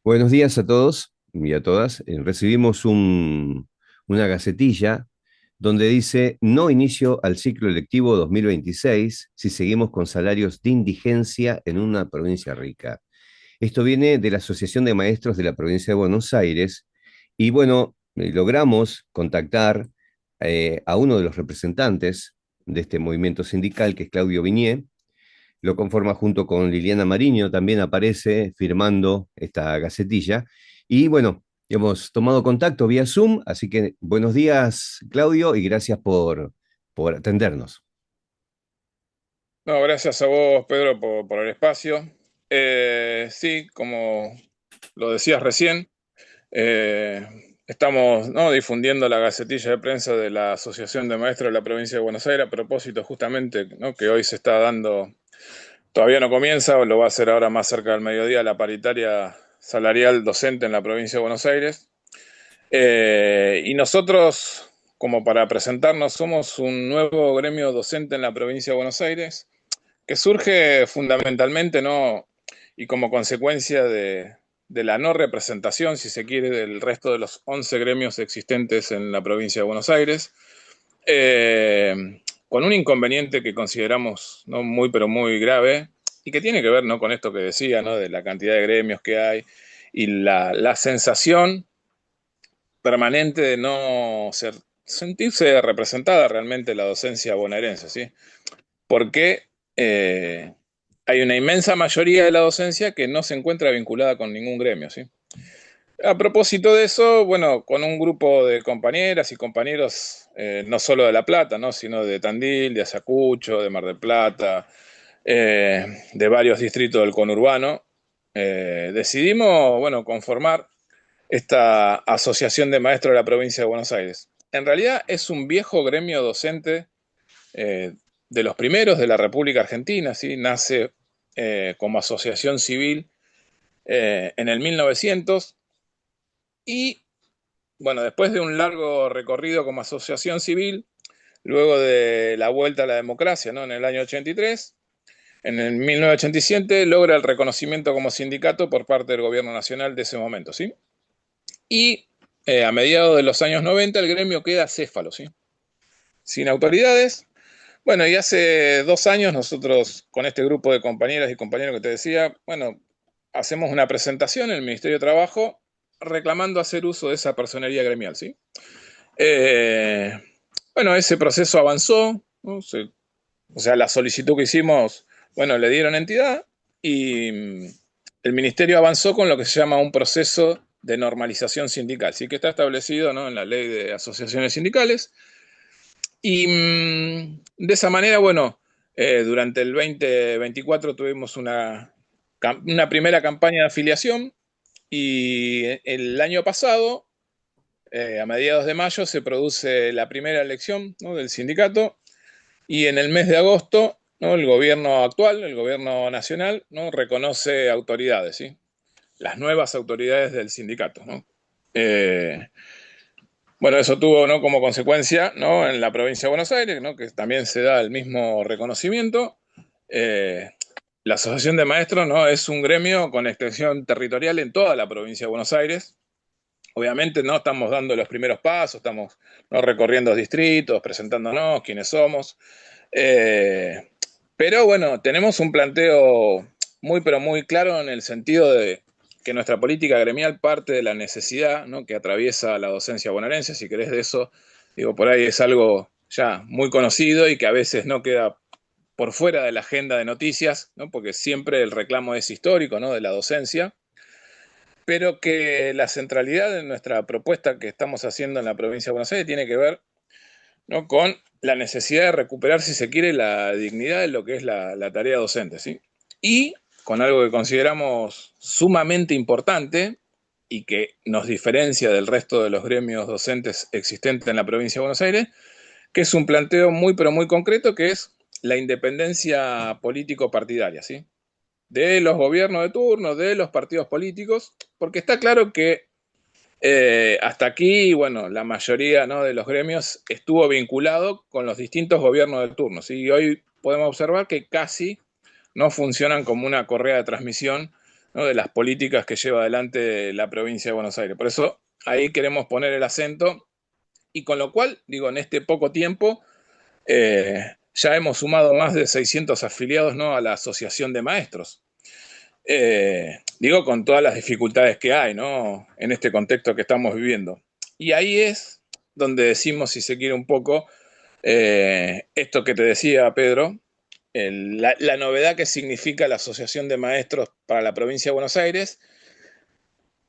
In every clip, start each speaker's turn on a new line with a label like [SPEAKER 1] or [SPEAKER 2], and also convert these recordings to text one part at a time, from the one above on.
[SPEAKER 1] Buenos días a todos y a todas. Recibimos una gacetilla donde dice: no inicio al ciclo lectivo 2026 si seguimos con salarios de indigencia en una provincia rica. Esto viene de la Asociación de Maestros de la provincia de Buenos Aires y bueno, logramos contactar a uno de los representantes de este movimiento sindical, que es Claudio Viñé. Lo conforma junto con Liliana Mariño, también aparece firmando esta gacetilla. Y bueno, hemos tomado contacto vía Zoom, así que buenos días, Claudio, y gracias por atendernos.
[SPEAKER 2] No, gracias a vos, Pedro, por el espacio. Sí, como lo decías recién, estamos, ¿no?, difundiendo la gacetilla de prensa de la Asociación de Maestros de la Provincia de Buenos Aires a propósito justamente, ¿no?, que hoy se está dando, todavía no comienza, lo va a hacer ahora más cerca del mediodía, la paritaria salarial docente en la Provincia de Buenos Aires. Y nosotros, como para presentarnos, somos un nuevo gremio docente en la Provincia de Buenos Aires que surge fundamentalmente, ¿no?, y como consecuencia de la no representación, si se quiere, del resto de los 11 gremios existentes en la provincia de Buenos Aires, con un inconveniente que consideramos, ¿no?, muy pero muy grave y que tiene que ver, ¿no?, con esto que decía, ¿no?, de la cantidad de gremios que hay y la sensación permanente de no sentirse representada realmente la docencia bonaerense, ¿sí? Porque hay una inmensa mayoría de la docencia que no se encuentra vinculada con ningún gremio, ¿sí? A propósito de eso, bueno, con un grupo de compañeras y compañeros, no solo de La Plata, ¿no?, sino de Tandil, de Ayacucho, de Mar del Plata, de varios distritos del conurbano, decidimos, bueno, conformar esta Asociación de Maestros de la Provincia de Buenos Aires. En realidad es un viejo gremio docente, eh, de los primeros de la República Argentina, ¿sí? Nace como asociación civil en el 1900 y, bueno, después de un largo recorrido como asociación civil, luego de la vuelta a la democracia, ¿no?, en el año 83, en el 1987 logra el reconocimiento como sindicato por parte del gobierno nacional de ese momento, ¿sí? Y a mediados de los años 90 el gremio queda acéfalo, ¿sí?, sin autoridades. Bueno, y hace 2 años nosotros con este grupo de compañeras y compañeros que te decía, bueno, hacemos una presentación en el Ministerio de Trabajo reclamando hacer uso de esa personería gremial, ¿sí? Eh, bueno, ese proceso avanzó, ¿no? O sea, la solicitud que hicimos, bueno, le dieron entidad y el Ministerio avanzó con lo que se llama un proceso de normalización sindical, sí, que está establecido, ¿no?, en la ley de asociaciones sindicales. Y de esa manera, bueno, durante el 2024 tuvimos una primera campaña de afiliación y el año pasado, a mediados de mayo, se produce la primera elección, ¿no?, del sindicato y en el mes de agosto, ¿no?, el gobierno actual, el gobierno nacional, ¿no?, reconoce autoridades, ¿sí?, las nuevas autoridades del sindicato, ¿no? Eh, Bueno, eso tuvo, ¿no?, como consecuencia, ¿no?, en la provincia de Buenos Aires, ¿no?, que también se da el mismo reconocimiento. Eh, la Asociación de Maestros, ¿no?, es un gremio con extensión territorial en toda la provincia de Buenos Aires. Obviamente no estamos dando los primeros pasos, estamos, ¿no?, recorriendo distritos, presentándonos, quiénes somos. Eh, pero bueno, tenemos un planteo muy, pero muy claro en el sentido de que nuestra política gremial parte de la necesidad, ¿no?, que atraviesa la docencia bonaerense. Si querés de eso, digo, por ahí es algo ya muy conocido y que a veces no queda por fuera de la agenda de noticias, ¿no?, porque siempre el reclamo es histórico, ¿no?, de la docencia, pero que la centralidad de nuestra propuesta que estamos haciendo en la provincia de Buenos Aires tiene que ver, ¿no?, con la necesidad de recuperar, si se quiere, la dignidad de lo que es la tarea docente, ¿sí? Y con algo que consideramos sumamente importante y que nos diferencia del resto de los gremios docentes existentes en la provincia de Buenos Aires, que es un planteo muy, pero muy concreto, que es la independencia político-partidaria, ¿sí?, de los gobiernos de turno, de los partidos políticos, porque está claro que hasta aquí, bueno, la mayoría, ¿no?, de los gremios estuvo vinculado con los distintos gobiernos de turno, ¿sí? Y hoy podemos observar que casi no funcionan como una correa de transmisión, ¿no? De las políticas que lleva adelante la provincia de Buenos Aires. Por eso ahí queremos poner el acento y con lo cual, digo, en este poco tiempo ya hemos sumado más de 600 afiliados, ¿no? A la Asociación de Maestros. Digo, con todas las dificultades que hay, ¿no? En este contexto que estamos viviendo. Y ahí es donde decimos, si se quiere un poco, esto que te decía Pedro, la novedad que significa la Asociación de Maestros para la provincia de Buenos Aires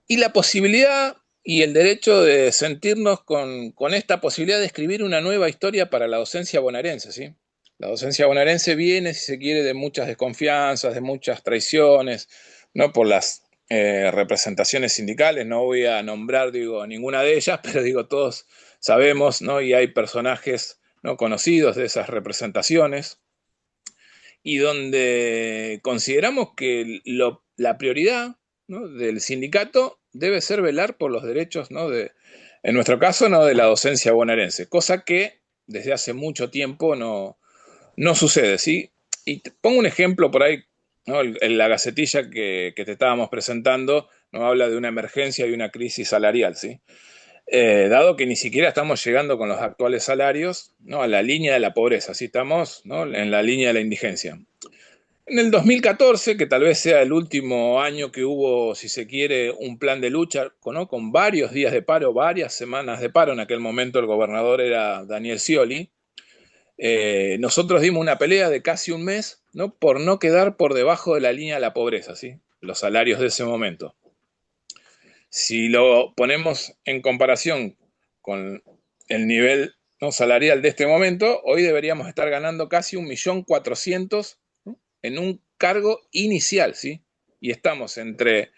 [SPEAKER 2] y la posibilidad y el derecho de sentirnos con esta posibilidad de escribir una nueva historia para la docencia bonaerense, ¿sí? La docencia bonaerense viene, si se quiere, de muchas desconfianzas, de muchas traiciones, ¿no? Por las representaciones sindicales. No voy a nombrar, digo, ninguna de ellas, pero digo, todos sabemos, ¿no? Y hay personajes, ¿no? Conocidos de esas representaciones y donde consideramos que la prioridad, ¿no? Del sindicato debe ser velar por los derechos, ¿no? En nuestro caso, ¿no? De la docencia bonaerense, cosa que desde hace mucho tiempo no sucede, ¿sí? Y te pongo un ejemplo por ahí, ¿no? La gacetilla que te estábamos presentando, ¿no? Habla de una emergencia y una crisis salarial, ¿sí? Dado que ni siquiera estamos llegando con los actuales salarios, ¿no? A la línea de la pobreza, ¿sí? Estamos, ¿no? En la línea de la indigencia. En el 2014, que tal vez sea el último año que hubo, si se quiere, un plan de lucha, ¿no? Con varios días de paro, varias semanas de paro, en aquel momento el gobernador era Daniel Scioli, nosotros dimos una pelea de casi un mes, ¿no? Por no quedar por debajo de la línea de la pobreza, ¿sí? Los salarios de ese momento. Si lo ponemos en comparación con el nivel, ¿no? Salarial de este momento, hoy deberíamos estar ganando casi 1.400.000, ¿no? En un cargo inicial, ¿sí? Y estamos entre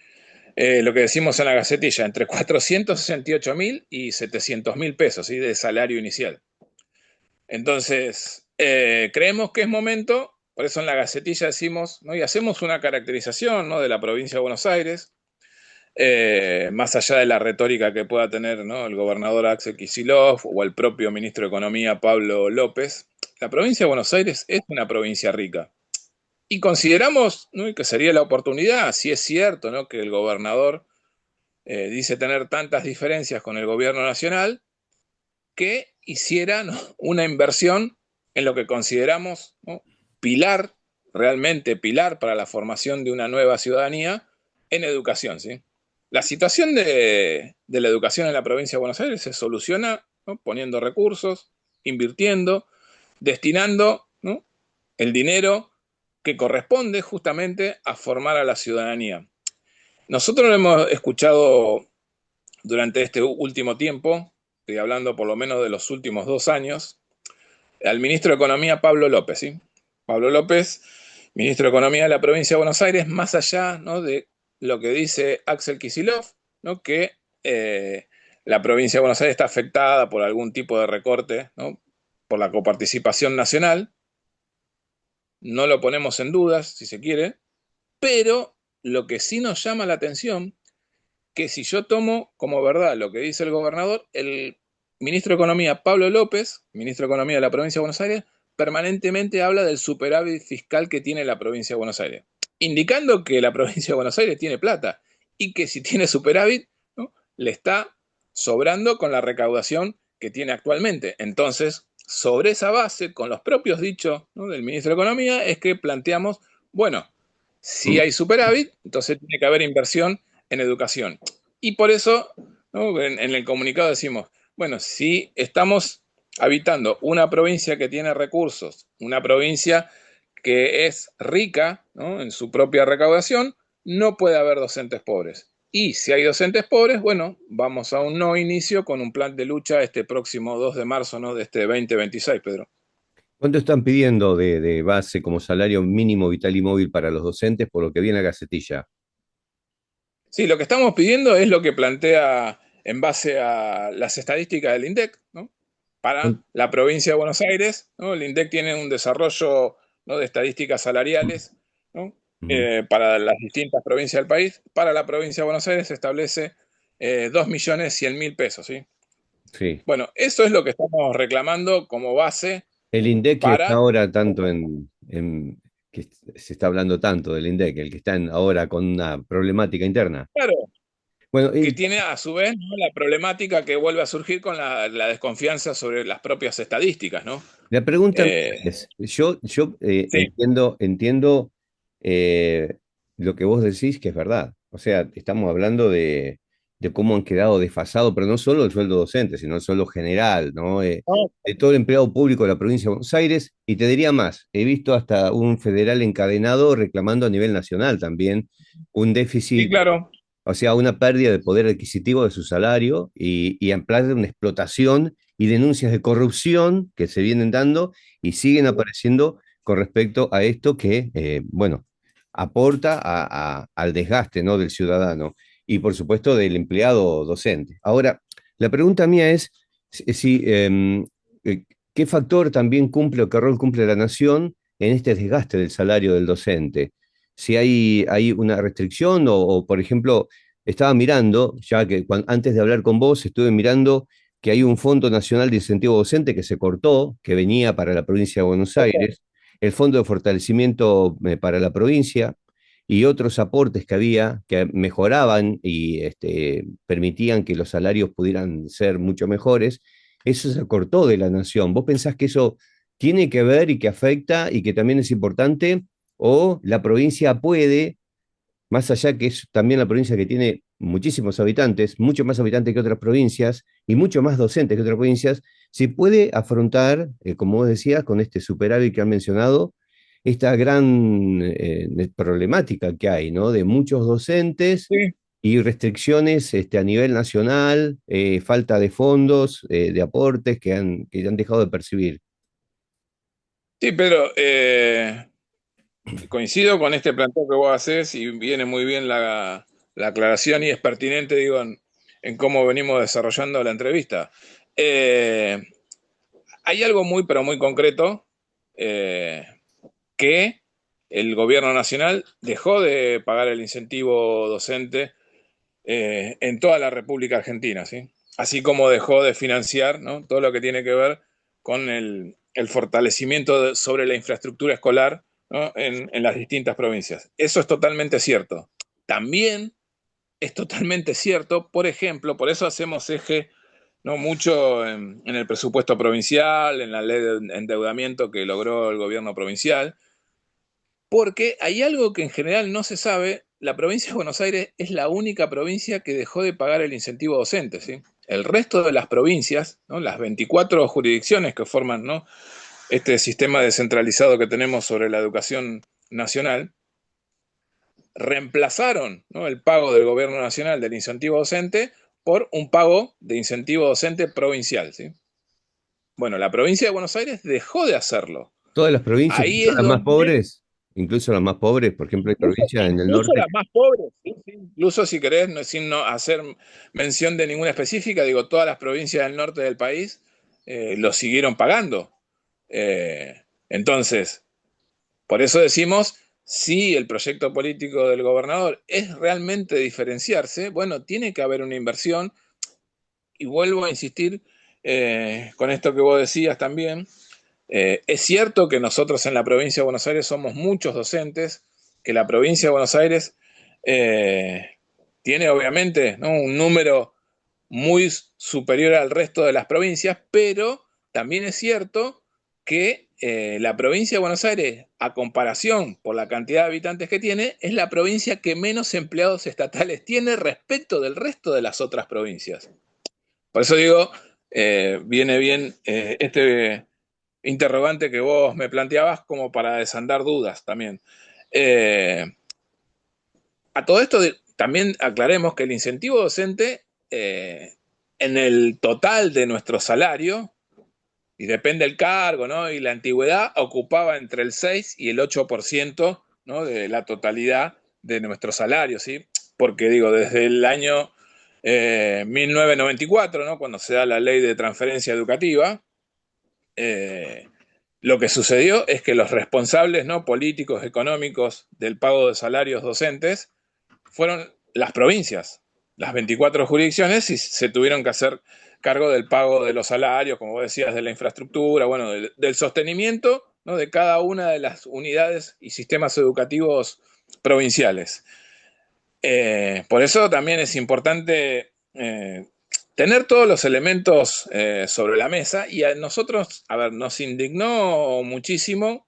[SPEAKER 2] lo que decimos en la gacetilla, entre 468.000 y 700.000 pesos, ¿sí? De salario inicial. Entonces, creemos que es momento, por eso en la gacetilla decimos, ¿no? Y hacemos una caracterización, ¿no? De la provincia de Buenos Aires, más allá de la retórica que pueda tener, ¿no? El gobernador Axel Kicillof o el propio ministro de Economía Pablo López, la provincia de Buenos Aires es una provincia rica. Y consideramos, ¿no? Que sería la oportunidad, si es cierto, ¿no? Que el gobernador dice tener tantas diferencias con el gobierno nacional, que hiciera, ¿no? Una inversión en lo que consideramos, ¿no? Pilar, realmente pilar para la formación de una nueva ciudadanía en educación, ¿sí? La situación de la educación en la provincia de Buenos Aires se soluciona, ¿no? Poniendo recursos, invirtiendo, destinando, ¿no? El dinero que corresponde justamente a formar a la ciudadanía. Nosotros lo hemos escuchado durante este último tiempo, estoy hablando por lo menos de los últimos 2 años, al ministro de Economía Pablo López, ¿sí? Pablo López, ministro de Economía de la provincia de Buenos Aires, más allá, ¿no? De lo que dice Axel Kicillof, ¿no? Que la provincia de Buenos Aires está afectada por algún tipo de recorte, ¿no? Por la coparticipación nacional, no lo ponemos en dudas, si se quiere, pero lo que sí nos llama la atención, que si yo tomo como verdad lo que dice el gobernador, el ministro de Economía, Pablo López, ministro de Economía de la provincia de Buenos Aires, permanentemente habla del superávit fiscal que tiene la provincia de Buenos Aires, indicando que la provincia de Buenos Aires tiene plata y que si tiene superávit, ¿no? Le está sobrando con la recaudación que tiene actualmente. Entonces, sobre esa base, con los propios dichos, ¿no? Del ministro de Economía, es que planteamos, bueno, si
[SPEAKER 1] Mm.
[SPEAKER 2] hay superávit, entonces tiene que haber inversión en educación. Y por eso, ¿no? En el comunicado decimos, bueno, si estamos habitando una provincia que tiene recursos, una provincia que es rica, ¿no? En su propia recaudación, no puede haber docentes pobres. Y si hay docentes pobres, bueno, vamos a un no inicio con un plan de lucha este próximo 2 de marzo, ¿no? De este 2026, Pedro.
[SPEAKER 1] ¿Cuánto están pidiendo de base como salario mínimo vital y móvil para los docentes por lo que viene a Gacetilla?
[SPEAKER 2] Sí, lo que estamos pidiendo es lo que plantea en base a las estadísticas del INDEC, ¿no? Para
[SPEAKER 1] ¿Cuán-
[SPEAKER 2] la provincia de Buenos Aires, ¿no? El INDEC tiene un desarrollo, ¿no? De estadísticas salariales, ¿no?
[SPEAKER 1] Ujú.
[SPEAKER 2] Para las distintas provincias del país. Para la provincia de Buenos Aires se establece 2.100.000 pesos, ¿sí?
[SPEAKER 1] Sí.
[SPEAKER 2] Bueno, eso es lo que estamos reclamando como base
[SPEAKER 1] El INDEC que está
[SPEAKER 2] para...
[SPEAKER 1] ahora tanto en que se está hablando tanto del INDEC, el que está ahora con una problemática interna.
[SPEAKER 2] Claro,
[SPEAKER 1] Bueno,
[SPEAKER 2] que tiene a su vez, ¿no?, la problemática que vuelve a surgir con la desconfianza sobre las propias estadísticas, ¿no?
[SPEAKER 1] la pregunta mía
[SPEAKER 2] Eh,
[SPEAKER 1] es, yo
[SPEAKER 2] sí,
[SPEAKER 1] entiendo eh, lo que vos decís, que es verdad. O sea, estamos hablando de cómo han quedado desfasados, pero no solo el sueldo docente, sino el sueldo general, ¿no?
[SPEAKER 2] no,
[SPEAKER 1] De todo el empleado público de la provincia de Buenos Aires, y te diría más, he visto hasta un federal encadenado reclamando a nivel nacional también un
[SPEAKER 2] sí,
[SPEAKER 1] déficit,
[SPEAKER 2] claro.
[SPEAKER 1] o sea, una pérdida de poder adquisitivo de su salario y en plan de una explotación y denuncias de corrupción que se vienen dando y siguen apareciendo con respecto a esto que, bueno, aporta al desgaste, ¿no?, del ciudadano y, por supuesto, del empleado docente. Ahora, la pregunta mía es si, eh, ¿qué factor también cumple o qué rol cumple la nación en este desgaste del salario del docente? Si hay una restricción por ejemplo, estaba mirando, ya que antes de hablar con vos, estuve mirando que hay un Fondo Nacional de Incentivo Docente que se cortó, que venía para la provincia de Buenos Aires, el Fondo de Fortalecimiento para la provincia y otros aportes que había que mejoraban y permitían que los salarios pudieran ser mucho mejores. Eso se cortó de la nación. ¿Vos pensás que eso tiene que ver y que afecta y que también es importante? ¿O la provincia puede, más allá que es también la provincia que tiene muchísimos habitantes, mucho más habitantes que otras provincias y mucho más docentes que otras provincias, si puede afrontar, como vos decías, con este superávit que han mencionado, esta gran problemática que hay, ¿no? De muchos docentes
[SPEAKER 2] Sí,
[SPEAKER 1] y restricciones a nivel nacional, falta de fondos, de aportes que han dejado de percibir.
[SPEAKER 2] sí, Pedro, coincido con este planteo que vos haces y viene muy bien la aclaración y es pertinente, digo, en cómo venimos desarrollando la entrevista. Eh, Hay algo muy, pero muy concreto, eh, que el gobierno nacional dejó de pagar el incentivo docente en toda la República Argentina, ¿sí? Así como dejó de financiar, ¿no?, todo lo que tiene que ver con el fortalecimiento sobre la infraestructura escolar, ¿no?, en las distintas provincias. Eso es totalmente cierto. También es totalmente cierto, por ejemplo, por eso hacemos eje, ¿no?, mucho en el presupuesto provincial, en la ley de endeudamiento que logró el gobierno provincial, porque hay algo que en general no se sabe. La provincia de Buenos Aires es la única provincia que dejó de pagar el incentivo docente, ¿sí? El resto de las provincias, ¿no?, las 24 jurisdicciones que forman, ¿no?, este sistema descentralizado que tenemos sobre la educación nacional, reemplazaron, ¿no?, el pago del gobierno nacional del incentivo docente por un pago de incentivo docente provincial, ¿sí? Bueno, la provincia de Buenos Aires dejó de hacerlo.
[SPEAKER 1] Todas las provincias,
[SPEAKER 2] Ahí
[SPEAKER 1] incluso
[SPEAKER 2] es
[SPEAKER 1] las más
[SPEAKER 2] donde
[SPEAKER 1] pobres, incluso las más pobres, por ejemplo, hay provincias en el
[SPEAKER 2] incluso
[SPEAKER 1] norte.
[SPEAKER 2] las más pobres, ¿sí? Sí. Incluso si querés, no, sin no hacer mención de ninguna específica, digo, todas las provincias del norte del país lo siguieron pagando. Entonces, por eso decimos, si el proyecto político del gobernador es realmente diferenciarse, bueno, tiene que haber una inversión, y vuelvo a insistir con esto que vos decías también. Es cierto que nosotros en la provincia de Buenos Aires somos muchos docentes, que la provincia de Buenos Aires eh, tiene obviamente, ¿no?, un número muy superior al resto de las provincias, pero también es cierto que la provincia de Buenos Aires, a comparación por la cantidad de habitantes que tiene, es la provincia que menos empleados estatales tiene respecto del resto de las otras provincias. Por eso digo, viene bien este interrogante que vos me planteabas como para desandar dudas también. Eh, a todo esto también aclaremos que el incentivo docente en el total de nuestro salario, y depende del cargo, ¿no?, y la antigüedad, ocupaba entre el 6 y el 8%, ¿no?, de la totalidad de nuestro salario, ¿sí? Porque digo, desde el año 1994, ¿no?, cuando se da la ley de transferencia educativa, eh, lo que sucedió es que los responsables, ¿no?, políticos, económicos del pago de salarios docentes fueron las provincias, las 24 jurisdicciones, y se tuvieron que hacer cargo del pago de los salarios, como vos decías, de la infraestructura, bueno, del sostenimiento ¿no? de cada una de las unidades y sistemas educativos provinciales. Por eso también es importante tener todos los elementos sobre la mesa y a nosotros, a ver, nos indignó muchísimo.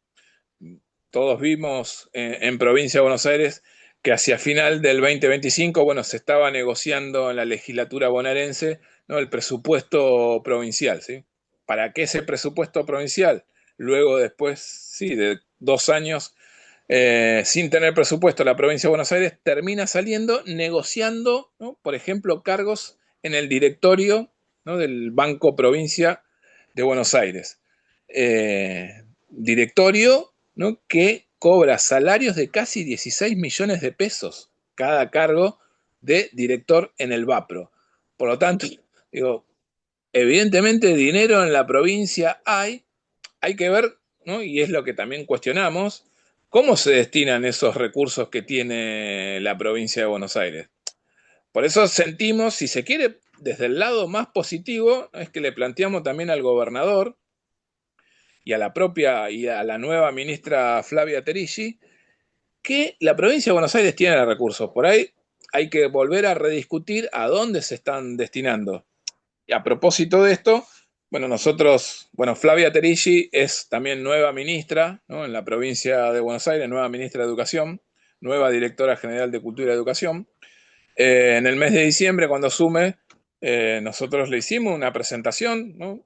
[SPEAKER 2] Todos vimos en provincia de Buenos Aires que hacia final del 2025, bueno, se estaba negociando en la legislatura bonaerense, ¿no? el presupuesto provincial, ¿sí? ¿Para qué ese presupuesto provincial? Luego, después, sí, de 2 años sin tener presupuesto, la provincia de Buenos Aires termina saliendo negociando, ¿no? por ejemplo, cargos en el directorio, ¿no? del Banco Provincia de Buenos Aires. Directorio, ¿no? que cobra salarios de casi 16 millones de pesos cada cargo de director en el BAPRO. Por lo tanto, digo, evidentemente dinero en la provincia hay que ver, ¿no? y es lo que también cuestionamos, cómo se destinan esos recursos que tiene la provincia de Buenos Aires. Por eso sentimos, si se quiere, desde el lado más positivo, es que le planteamos también al gobernador y a la propia y a la nueva ministra Flavia Terici, que la provincia de Buenos Aires tiene recursos. Por ahí hay que volver a rediscutir a dónde se están destinando. Y a propósito de esto, bueno, nosotros, bueno, Flavia Terici es también nueva ministra, ¿no? en la provincia de Buenos Aires, nueva ministra de Educación, nueva directora general de Cultura y Educación. En el mes de diciembre, cuando asume, nosotros le hicimos una presentación, ¿no?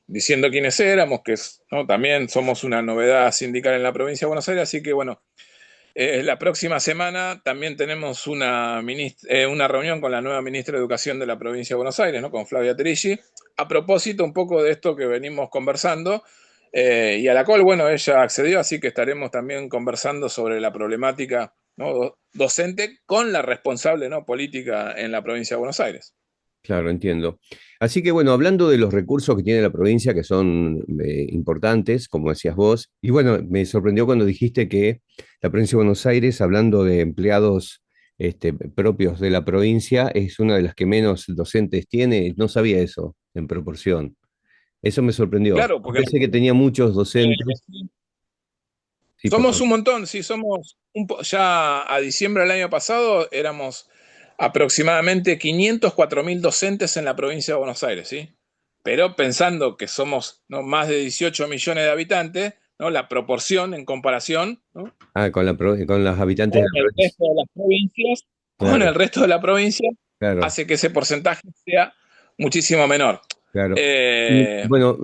[SPEAKER 2] Diciendo quiénes éramos, que ¿no? también somos una novedad sindical en la provincia de Buenos Aires, así que bueno, la próxima semana también tenemos una reunión con la nueva ministra de Educación de la provincia de Buenos Aires, ¿no? con Flavia Terici, a propósito un poco de esto que venimos conversando, y a la cual, bueno, ella accedió, así que estaremos también conversando sobre la problemática, ¿no? docente con la responsable, ¿no? política en la provincia de Buenos Aires.
[SPEAKER 1] Claro, entiendo. Así que bueno, hablando de los recursos que tiene la provincia, que son importantes, como decías vos, y bueno, me sorprendió cuando dijiste que la provincia de Buenos Aires, hablando de empleados propios de la provincia, es una de las que menos docentes tiene. No sabía eso en proporción. Eso me sorprendió.
[SPEAKER 2] Claro,
[SPEAKER 1] Yo
[SPEAKER 2] porque
[SPEAKER 1] pensé que tenía muchos docentes.
[SPEAKER 2] eh,
[SPEAKER 1] Sí,
[SPEAKER 2] somos
[SPEAKER 1] perdón.
[SPEAKER 2] un montón, sí, ya a diciembre del año pasado éramos aproximadamente 504.000 docentes en la provincia de Buenos Aires, ¿sí? Pero pensando que somos, ¿no? más de 18 millones de habitantes, ¿no? la proporción en comparación, ¿no?
[SPEAKER 1] Ah, con los habitantes de
[SPEAKER 2] con
[SPEAKER 1] la
[SPEAKER 2] el
[SPEAKER 1] provincia.
[SPEAKER 2] resto de las provincias, con
[SPEAKER 1] Claro,
[SPEAKER 2] el resto de la provincia,
[SPEAKER 1] claro.
[SPEAKER 2] hace que ese porcentaje sea muchísimo menor.
[SPEAKER 1] Claro. Y
[SPEAKER 2] Eh,
[SPEAKER 1] bueno,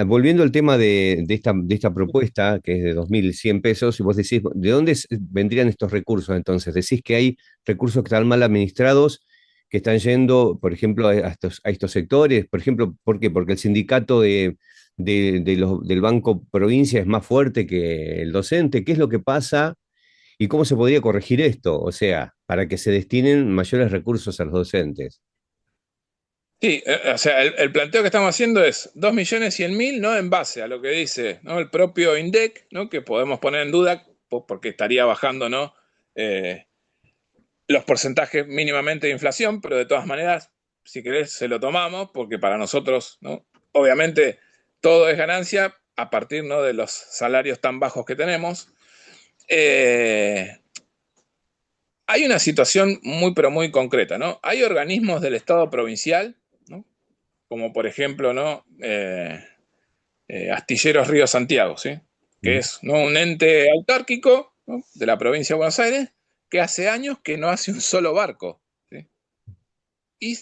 [SPEAKER 1] volviendo al tema de esta propuesta, que es de 2.100 pesos, y vos decís, ¿de dónde vendrían estos recursos entonces? Decís que hay recursos que están mal administrados, que están yendo, por ejemplo, a estos sectores. Por ejemplo, ¿por qué? Porque el sindicato del Banco Provincia es más fuerte que el docente. ¿Qué es lo que pasa y cómo se podría corregir esto? O sea, para que se destinen mayores recursos a los docentes.
[SPEAKER 2] Sí, o sea, el planteo que estamos haciendo es 2.100.000, ¿no? En base a lo que dice, ¿no? el propio INDEC, ¿no? Que podemos poner en duda porque estaría bajando, ¿no? Eh, los porcentajes mínimamente de inflación, pero de todas maneras, si querés, se lo tomamos, porque para nosotros, ¿no? Obviamente, todo es ganancia a partir, ¿no? de los salarios tan bajos que tenemos. Eh, Hay una situación muy, pero muy concreta, ¿no? Hay organismos del Estado provincial, ¿no? como por ejemplo, ¿no? Astilleros Río Santiago, ¿sí? que
[SPEAKER 1] Mm.
[SPEAKER 2] es, ¿no? un ente autárquico, ¿no? de la provincia de Buenos Aires, que hace años que no hace un solo barco. ¿Sí? Y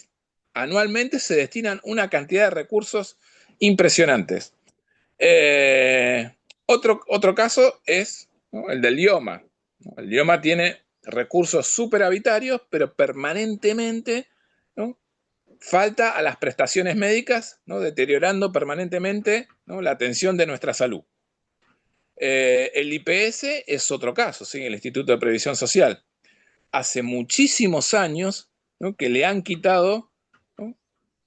[SPEAKER 2] anualmente se destinan una cantidad de recursos impresionantes. Eh, otro caso es, ¿no? el del IOMA. ¿no? El IOMA tiene recursos superavitarios, pero permanentemente, ¿no? falta a las prestaciones médicas, ¿no? deteriorando permanentemente, ¿no? la atención de nuestra salud. El IPS es otro caso, ¿sí? el Instituto de Previsión Social. Hace muchísimos años, ¿no? que le han quitado, ¿no?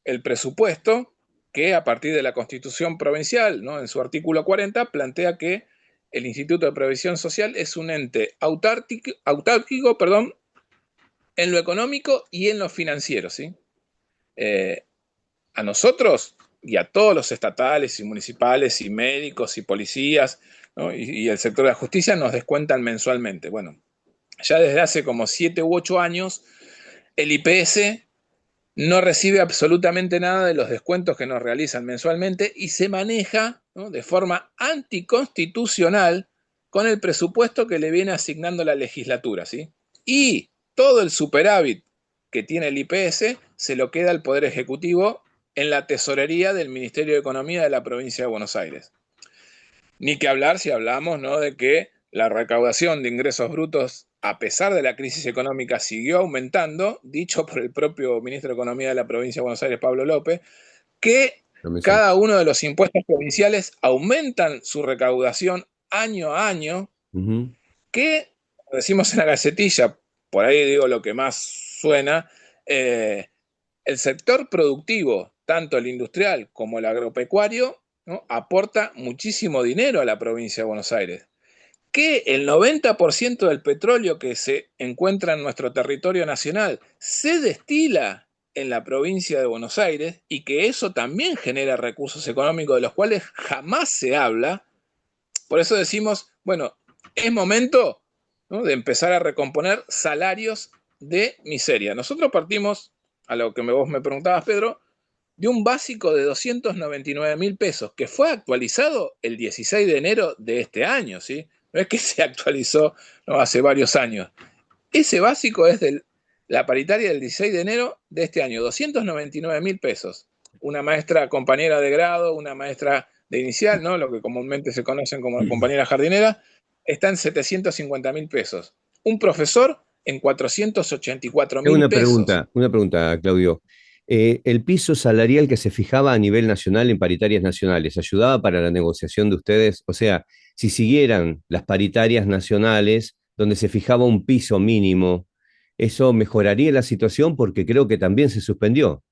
[SPEAKER 2] el presupuesto que a partir de la Constitución Provincial, ¿no? en su artículo 40, plantea que el Instituto de Previsión Social es un ente autárquico, perdón, en lo económico y en lo financiero. ¿sí? A nosotros y a todos los estatales y municipales y médicos y policías, ¿no? Y el sector de la justicia nos descuentan mensualmente. Bueno, ya desde hace como 7 u 8 años, el IPS no recibe absolutamente nada de los descuentos que nos realizan mensualmente y se maneja, ¿no?, de forma anticonstitucional con el presupuesto que le viene asignando la legislatura, ¿sí? Y todo el superávit que tiene el IPS se lo queda al Poder Ejecutivo en la tesorería del Ministerio de Economía de la provincia de Buenos Aires. Ni que hablar si hablamos, ¿no?, de que la recaudación de ingresos brutos, a pesar de la crisis económica, siguió aumentando, dicho por el propio ministro de Economía de la provincia de Buenos Aires, Pablo López, que
[SPEAKER 1] No me
[SPEAKER 2] cada uno de los impuestos provinciales aumentan su recaudación año a año,
[SPEAKER 1] Ujú.
[SPEAKER 2] que, como decimos en la gacetilla, por ahí digo lo que más suena, el sector productivo, tanto el industrial como el agropecuario, ¿no?, aporta muchísimo dinero a la provincia de Buenos Aires. Que el 90% del petróleo que se encuentra en nuestro territorio nacional se destila en la provincia de Buenos Aires y que eso también genera recursos económicos de los cuales jamás se habla. Por eso decimos, bueno, es momento, ¿no?, de empezar a recomponer salarios de miseria. Nosotros partimos, a lo que vos me preguntabas, Pedro, de un básico de 299.000 pesos, que fue actualizado el 16 de enero de este año, ¿sí? No es que se actualizó, no, hace varios años. Ese básico es de la paritaria del 16 de enero de este año, 299.000 pesos. Una maestra compañera de grado, una maestra de inicial, ¿no?, lo que comúnmente se conocen como compañera jardinera, está en 750.000 pesos. Un profesor en 484
[SPEAKER 1] Tengo
[SPEAKER 2] mil pesos.
[SPEAKER 1] una pregunta, Claudio. ¿El piso salarial que se fijaba a nivel nacional en paritarias nacionales ayudaba para la negociación de ustedes? O sea, si siguieran las paritarias nacionales, donde se fijaba un piso mínimo, ¿eso mejoraría la situación? Porque creo que también se suspendió.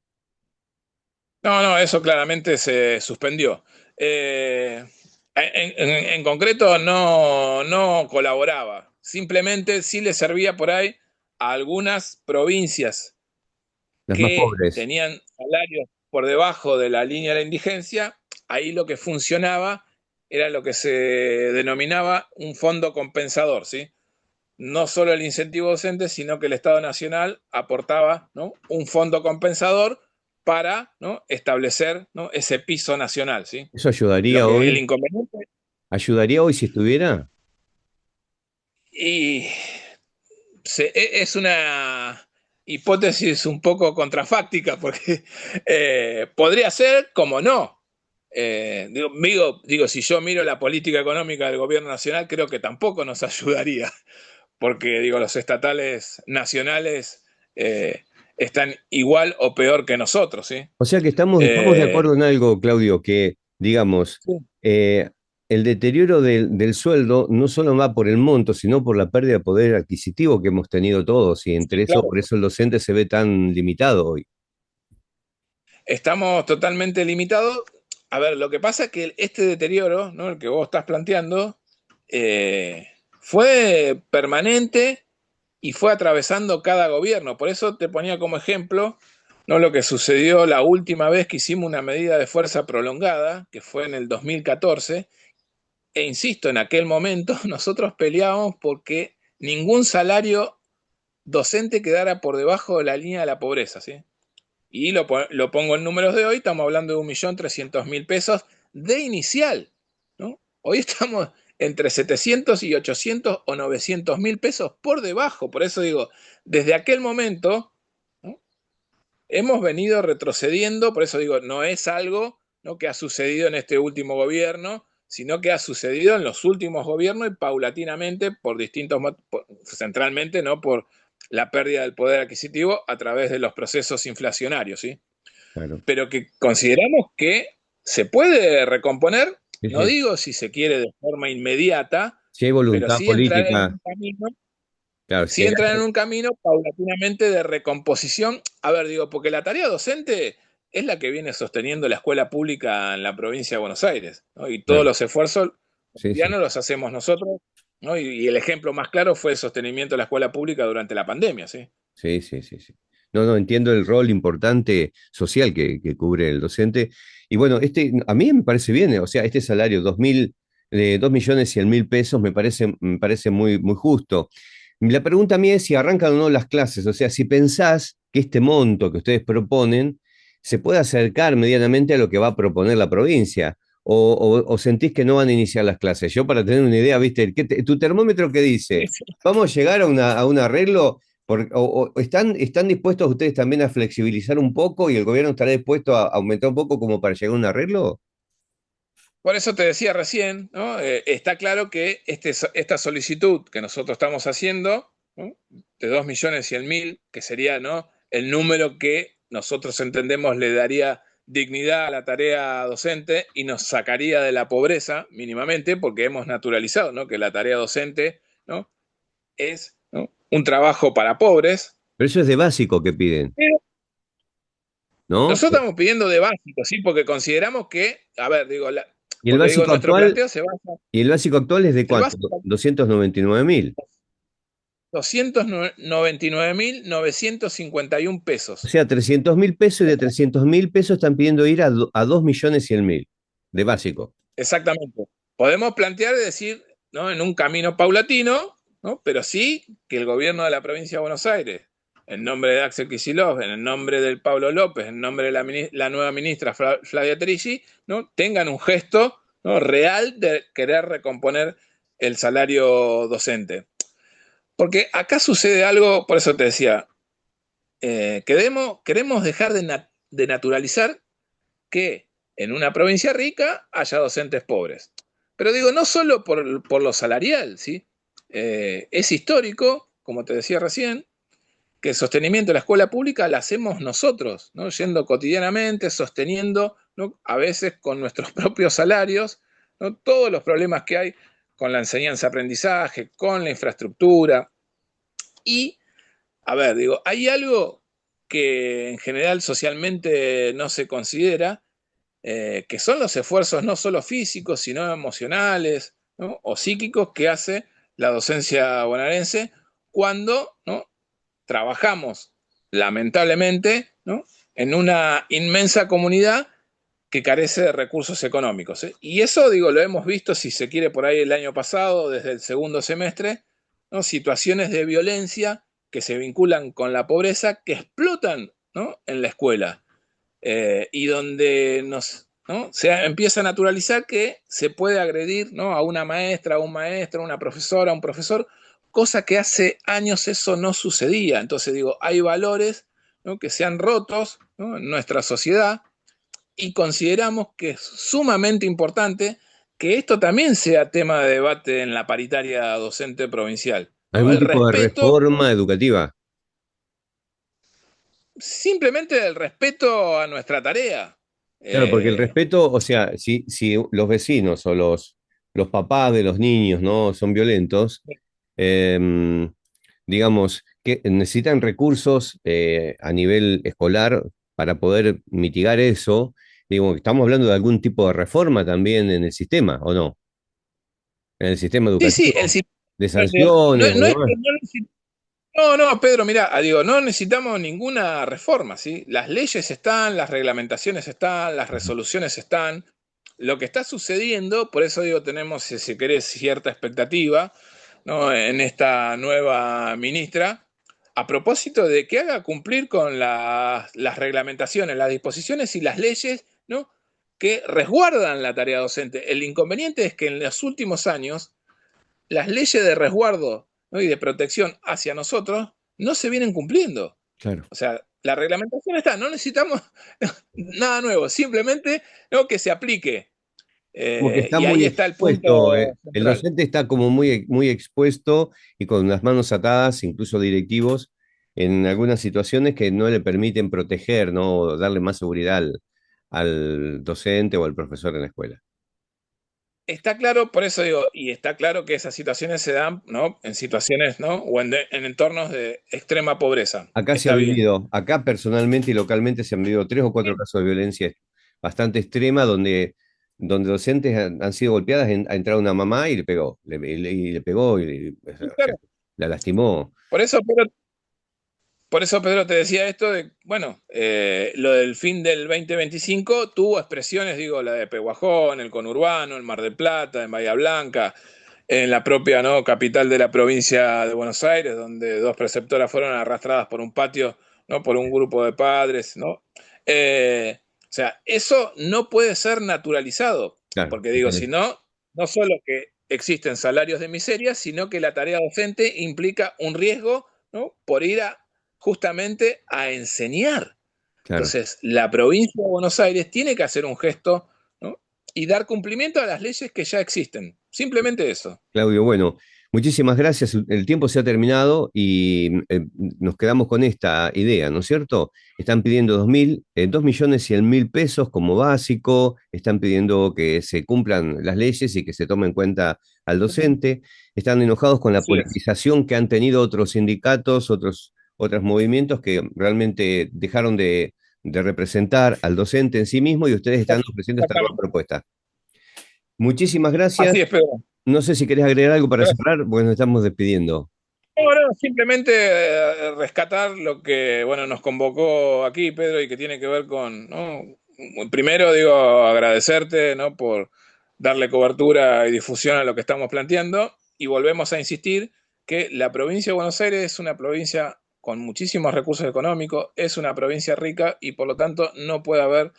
[SPEAKER 2] No, no, eso claramente se suspendió. En concreto no colaboraba, simplemente sí le servía por ahí a algunas provincias
[SPEAKER 1] Las más
[SPEAKER 2] que
[SPEAKER 1] pobres.
[SPEAKER 2] tenían salarios por debajo de la línea de la indigencia. Ahí lo que funcionaba era lo que se denominaba un fondo compensador, ¿sí? No solo el incentivo docente, sino que el Estado Nacional aportaba, ¿no?, un fondo compensador para, ¿no?, establecer, ¿no?, ese piso nacional, ¿sí?
[SPEAKER 1] ¿Eso
[SPEAKER 2] Lo
[SPEAKER 1] ayudaría
[SPEAKER 2] que el
[SPEAKER 1] hoy?
[SPEAKER 2] inconveniente,
[SPEAKER 1] ¿Ayudaría hoy si estuviera?
[SPEAKER 2] y es una hipótesis un poco contrafáctica, porque podría ser como no. Digo, si yo miro la política económica del gobierno nacional, creo que tampoco nos ayudaría, porque digo, los estatales nacionales están igual o peor que nosotros, ¿sí?
[SPEAKER 1] O sea que estamos de
[SPEAKER 2] Eh,
[SPEAKER 1] acuerdo en algo, Claudio, que, digamos,
[SPEAKER 2] sí,
[SPEAKER 1] eh, el deterioro del sueldo no solo va por el monto, sino por la pérdida de poder adquisitivo que hemos tenido todos, y entre
[SPEAKER 2] sí,
[SPEAKER 1] eso,
[SPEAKER 2] claro.
[SPEAKER 1] por eso el docente se ve tan limitado hoy.
[SPEAKER 2] Estamos totalmente limitados. A ver, lo que pasa es que este deterioro, ¿no?, el que vos estás planteando, fue permanente y fue atravesando cada gobierno. Por eso te ponía como ejemplo, ¿no?, lo que sucedió la última vez que hicimos una medida de fuerza prolongada, que fue en el 2014, e insisto, en aquel momento nosotros peleábamos porque ningún salario docente quedara por debajo de la línea de la pobreza, ¿sí? Y lo pongo en números de hoy, estamos hablando de 1.300.000 pesos de inicial, ¿no? Hoy estamos entre 700 y 800 o 900.000 pesos por debajo. Por eso digo, desde aquel momento, ¿no?, hemos venido retrocediendo. Por eso digo, no es algo, ¿no?, que ha sucedido en este último gobierno, sino que ha sucedido en los últimos gobiernos y paulatinamente por distintos, centralmente, ¿no?, por la pérdida del poder adquisitivo a través de los procesos inflacionarios, ¿sí?
[SPEAKER 1] Claro.
[SPEAKER 2] Pero que consideramos que se puede recomponer,
[SPEAKER 1] Sí,
[SPEAKER 2] no
[SPEAKER 1] sí.
[SPEAKER 2] digo si se quiere de forma inmediata,
[SPEAKER 1] Si hay
[SPEAKER 2] pero
[SPEAKER 1] voluntad política, claro, si
[SPEAKER 2] sí
[SPEAKER 1] hay,
[SPEAKER 2] entrar en un camino paulatinamente de recomposición. A ver, digo, porque la tarea docente es la que viene sosteniendo la escuela pública en la provincia de Buenos Aires, ¿no? Y todos
[SPEAKER 1] claro,
[SPEAKER 2] los esfuerzos
[SPEAKER 1] sí,
[SPEAKER 2] ya
[SPEAKER 1] sí,
[SPEAKER 2] no los hacemos nosotros, ¿no? Y el ejemplo más claro fue el sostenimiento de la escuela pública durante la pandemia, ¿sí?
[SPEAKER 1] sí, sí, sí, sí. No, no, entiendo el rol importante social que cubre el docente. Y bueno, a mí me parece bien, o sea, este salario, 2.100.000 pesos, me parece muy, muy justo. La pregunta mía es si arrancan o no las clases, o sea, si pensás que este monto que ustedes proponen se puede acercar medianamente a lo que va a proponer la provincia, o sentís que no van a iniciar las clases. Yo para tener una idea, viste, tu termómetro que dice, ¿vamos a llegar a un arreglo? O están dispuestos ustedes también a flexibilizar un poco y el gobierno estará dispuesto a aumentar un poco como para llegar a un arreglo?
[SPEAKER 2] Por eso te decía recién, ¿no? Está claro que esta solicitud que nosotros estamos haciendo, ¿no? De 2.100.000, que sería, ¿no?, el número que nosotros entendemos le daría dignidad a la tarea docente y nos sacaría de la pobreza mínimamente, porque hemos naturalizado, ¿no?, que la tarea docente, ¿no?, es, ¿no?, un trabajo para pobres.
[SPEAKER 1] Pero eso es de básico que piden,
[SPEAKER 2] Pero
[SPEAKER 1] ¿no?
[SPEAKER 2] nosotros estamos pidiendo de básico, ¿sí? Porque consideramos que, a ver, digo,
[SPEAKER 1] Y el
[SPEAKER 2] porque digo,
[SPEAKER 1] básico
[SPEAKER 2] nuestro
[SPEAKER 1] actual,
[SPEAKER 2] planteo se basa,
[SPEAKER 1] y el básico actual es de
[SPEAKER 2] el
[SPEAKER 1] cuánto,
[SPEAKER 2] básico
[SPEAKER 1] 299.000.
[SPEAKER 2] 299.951
[SPEAKER 1] O
[SPEAKER 2] pesos.
[SPEAKER 1] sea, 300.000 pesos, y de 300.000 pesos están pidiendo ir a 2.100.000 de básico.
[SPEAKER 2] Exactamente. Podemos plantear y decir, ¿no?, en un camino paulatino, ¿no?, pero sí que el gobierno de la provincia de Buenos Aires, en nombre de Axel Kicillof, en el nombre del Pablo López, en nombre de la nueva ministra Flavia Terigi, ¿no?, tengan un gesto, ¿no?, real de querer recomponer el salario docente. Porque acá sucede algo, por eso te decía, queremos dejar de naturalizar que en una provincia rica haya docentes pobres. Pero digo, no solo por lo salarial, ¿sí? Es histórico, como te decía recién, que el sostenimiento de la escuela pública la hacemos nosotros, ¿no?, yendo cotidianamente, sosteniendo, ¿no?, a veces con nuestros propios salarios, ¿no?, todos los problemas que hay con la enseñanza-aprendizaje, con la infraestructura. Y, a ver, digo, hay algo que en general socialmente no se considera, que son los esfuerzos no solo físicos, sino emocionales, ¿no?, o psíquicos que hace la docencia bonaerense cuando, ¿no?, trabajamos, lamentablemente, ¿no?, en una inmensa comunidad que carece de recursos económicos, ¿eh? Y eso, digo, lo hemos visto, si se quiere, por ahí el año pasado, desde el segundo semestre, ¿no?, situaciones de violencia que se vinculan con la pobreza, que explotan, ¿no?, en la escuela, y donde ¿no?, se empieza a naturalizar que se puede agredir, ¿no?, a una maestra, a un maestro, a una profesora, a un profesor, cosa que hace años eso no sucedía. Entonces digo, hay valores, ¿no?, que se han rotos, ¿no?, en nuestra sociedad, y consideramos que es sumamente importante que esto también sea tema de debate en la paritaria docente provincial, ¿no?
[SPEAKER 1] ¿Algún
[SPEAKER 2] El
[SPEAKER 1] tipo de
[SPEAKER 2] respeto,
[SPEAKER 1] reforma educativa?
[SPEAKER 2] simplemente el respeto a nuestra tarea.
[SPEAKER 1] Claro, porque el
[SPEAKER 2] Eh,
[SPEAKER 1] respeto, o sea, si los vecinos o los papás de los niños no son violentos, em, digamos, que necesitan recursos a nivel escolar para poder mitigar eso. Digo, estamos hablando de algún tipo de reforma también en el sistema, ¿o no? En el sistema
[SPEAKER 2] sí, sí,
[SPEAKER 1] educativo, de
[SPEAKER 2] no,
[SPEAKER 1] sanciones o
[SPEAKER 2] no es que
[SPEAKER 1] demás.
[SPEAKER 2] no, Pedro, mira, digo, no necesitamos ninguna reforma, ¿sí? Las leyes están, las reglamentaciones están, las resoluciones están. Lo que está sucediendo, por eso digo, tenemos, si querés, cierta expectativa, ¿no?, en esta nueva ministra, a propósito de que haga cumplir con las reglamentaciones, las disposiciones y las leyes, ¿no?, que resguardan la tarea docente. El inconveniente es que en los últimos años las leyes de resguardo, ¿no?, y de protección hacia nosotros no se vienen cumpliendo.
[SPEAKER 1] Claro.
[SPEAKER 2] O sea, la reglamentación está, no necesitamos nada nuevo, simplemente, ¿no?, que se aplique.
[SPEAKER 1] Como que está
[SPEAKER 2] Y
[SPEAKER 1] muy
[SPEAKER 2] ahí está el punto
[SPEAKER 1] expuesto, el
[SPEAKER 2] central.
[SPEAKER 1] docente está como muy, muy expuesto y con las manos atadas, incluso directivos, en algunas situaciones que no le permiten proteger, ¿no? Darle más seguridad al docente o al profesor en la escuela.
[SPEAKER 2] Está claro, por eso digo, y está claro que esas situaciones se dan, ¿no?, en situaciones, ¿no?, o en entornos de extrema pobreza.
[SPEAKER 1] Acá se ha
[SPEAKER 2] Está bien.
[SPEAKER 1] vivido, acá personalmente y localmente se han vivido 3 o 4 casos de violencia bastante extrema donde docentes han sido golpeadas, ha entrado una mamá y le pegó, y le pegó y
[SPEAKER 2] Sí,
[SPEAKER 1] o sea,
[SPEAKER 2] claro.
[SPEAKER 1] la lastimó.
[SPEAKER 2] Por eso, pero Por eso, Pedro, te decía esto de, bueno, lo del fin del 2025 tuvo expresiones, digo, la de Pehuajó, el conurbano, el Mar del Plata, en Bahía Blanca, en la propia, ¿no?, capital de la provincia de Buenos Aires, donde dos preceptoras fueron arrastradas por un patio, ¿no?, por un grupo de padres, ¿no? O sea, eso no puede ser naturalizado,
[SPEAKER 1] Claro.
[SPEAKER 2] porque digo, si no, no solo que existen salarios de miseria, sino que la tarea docente implica un riesgo, ¿no?, por ir a justamente a enseñar.
[SPEAKER 1] Claro.
[SPEAKER 2] Entonces, la provincia de Buenos Aires tiene que hacer un gesto, ¿no?, y dar cumplimiento a las leyes que ya existen. Simplemente eso.
[SPEAKER 1] Claudio, bueno, muchísimas gracias. El tiempo se ha terminado y nos quedamos con esta idea, ¿no es cierto? Están pidiendo 2.100.000 pesos como básico, están pidiendo que se cumplan las leyes y que se tome en cuenta al docente, están enojados con la
[SPEAKER 2] Así es.
[SPEAKER 1] politización que han tenido otros sindicatos, otros movimientos que realmente dejaron de representar al docente en sí mismo y ustedes están ofreciendo esta nueva
[SPEAKER 2] Exactamente.
[SPEAKER 1] propuesta. Muchísimas
[SPEAKER 2] Así
[SPEAKER 1] gracias.
[SPEAKER 2] es, Pedro.
[SPEAKER 1] No sé si querés agregar algo para
[SPEAKER 2] Gracias.
[SPEAKER 1] cerrar, porque nos estamos despidiendo.
[SPEAKER 2] No, no, simplemente rescatar lo que, bueno, nos convocó aquí, Pedro, y que tiene que ver con, ¿no? Primero, digo, agradecerte, ¿no?, por darle cobertura y difusión a lo que estamos planteando, y volvemos a insistir que la provincia de Buenos Aires es una provincia con muchísimos recursos económicos, es una provincia rica y por lo tanto no puede haber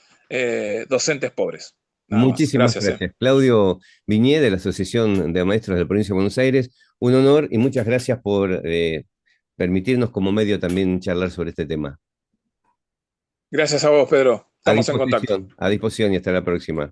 [SPEAKER 2] docentes pobres. Nada más.
[SPEAKER 1] Muchísimas
[SPEAKER 2] Gracias.
[SPEAKER 1] gracias. Claudio Viñé, de la Asociación de Maestros de la Provincia de Buenos Aires, un honor y muchas gracias por permitirnos como medio también charlar sobre este tema.
[SPEAKER 2] Gracias a vos, Pedro. Estamos en contacto.
[SPEAKER 1] A disposición y hasta la próxima.